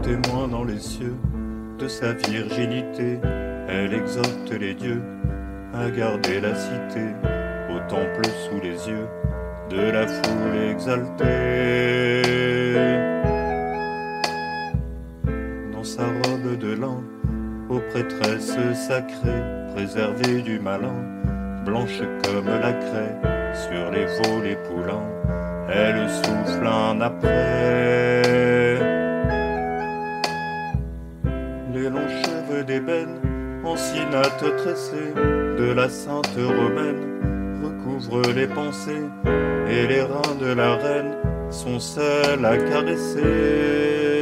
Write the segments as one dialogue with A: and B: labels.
A: témoin dans les cieux de sa virginité, elle exhorte les dieux à garder la cité au temple sous les yeux de la foule exaltée. Dans sa robe de lin, aux prêtresses sacrées, préservées du malin, blanche comme la craie, sur les veaux, les poulains, elle souffle un après. Les longs cheveux d'ébène, en nattes tressées, de la sainte romaine, recouvrent les pensées, et les reins de la reine sont seuls à caresser.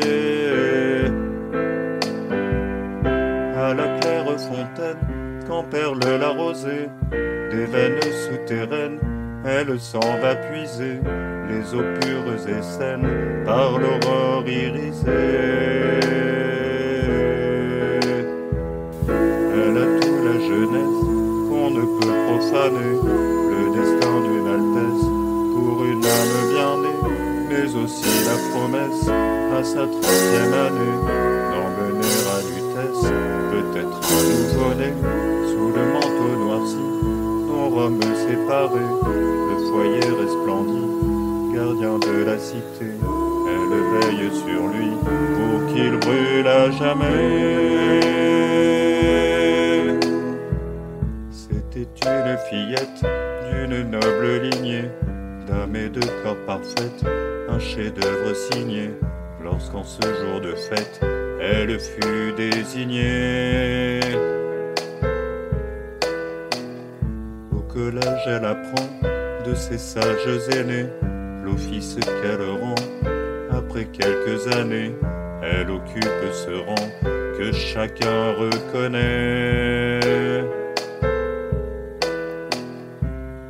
A: À la claire fontaine, quand perle la rosée, des veines souterraines, elle s'en va puiser les eaux pures et saines par l'aurore irisée. Elle a toute la jeunesse qu'on ne peut profaner, le destin d'une altesse pour une âme bien née, mais aussi la promesse à sa 30e année d'emmener à Lutèce peut-être un nouveau-né sous le manteau noirci dont Rome séparée, le foyer resplendit, gardien de la cité, elle veille sur lui pour qu'il brûle à jamais. C'était une fillette d'une noble lignée, d'âme et de corps parfaite, un chef-d'œuvre signé, lorsqu'en ce jour de fête, elle fut désignée. Au collège, elle apprend de ses sages aînés l'office qu'elle rend. Après quelques années, elle occupe ce rang que chacun reconnaît.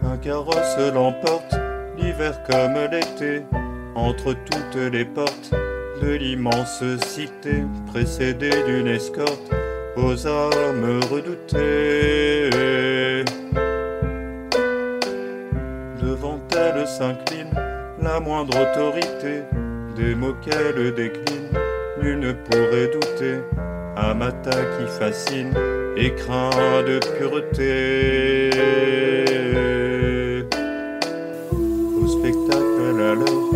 A: Un carrosse l'emporte, l'hiver comme l'été, entre toutes les portes de l'immense cité, précédée d'une escorte aux armes redoutées. Devant elle s'incline la moindre autorité, des mots qu'elle décline, nul ne pourrait douter. Amata qui fascine et craint de pureté. Au spectacle, elle a l'heure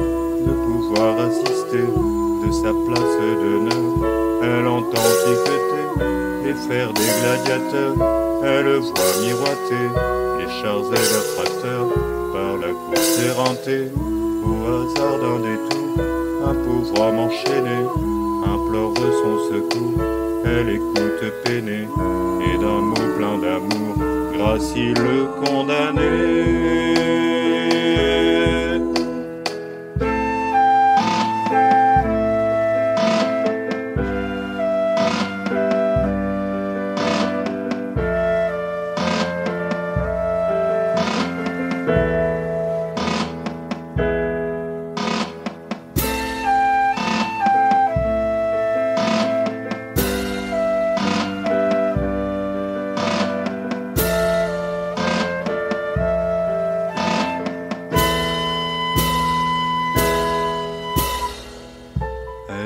A: de pouvoir assister, de sa place d'honneur, elle entend piqueter les fers des gladiateurs, elle voit miroiter les chars et leurs tracteurs par la course éreintée. Au hasard d'un détour, un pauvre homme enchaîné implore son secours, elle écoute peinée, et d'un mot plein d'amour gracie le condamné.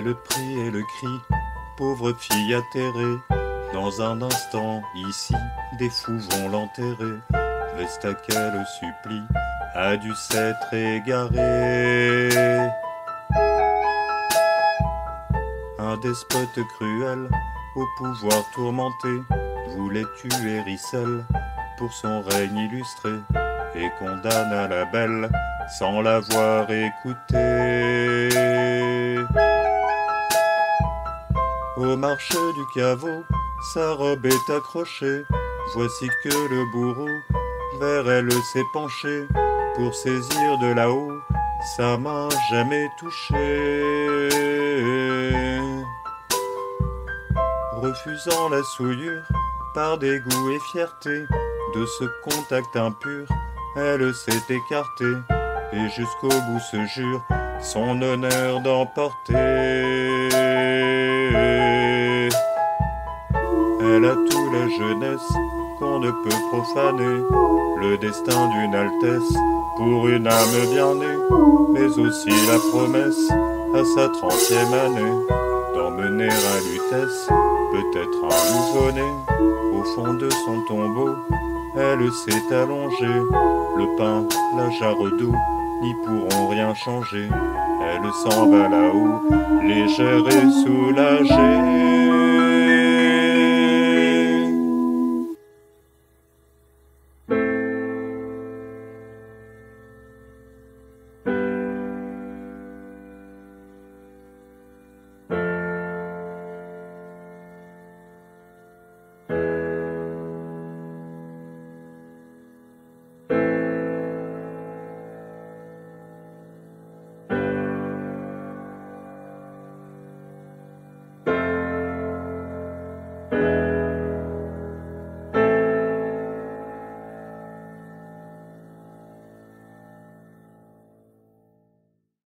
A: Le prie et le crie, pauvre fille atterrée, dans un instant ici, des fous vont l'enterrer. Vesta qu'elle supplie, a dû s'être égarée. Un despote cruel, au pouvoir tourmenté, voulait tuer Ricelle pour son règne illustré, et condamne à la belle sans l'avoir écoutée. Au marché du caveau, sa robe est accrochée, voici que le bourreau vers elle s'est penché, pour saisir de là-haut sa main jamais touchée. Refusant la souillure, par dégoût et fierté, de ce contact impur, elle s'est écartée, et jusqu'au bout se jure son honneur d'emporter. Elle a toute la jeunesse qu'on ne peut profaner, le destin d'une altesse pour une âme bien née, mais aussi la promesse à sa 30e année d'emmener à Lutèce peut-être un nouveau-né. Au fond de son tombeau, elle s'est allongée. Le pain, la jarre d'eau n'y pourront rien changer. Elle s'en va là-haut, légère et soulagée.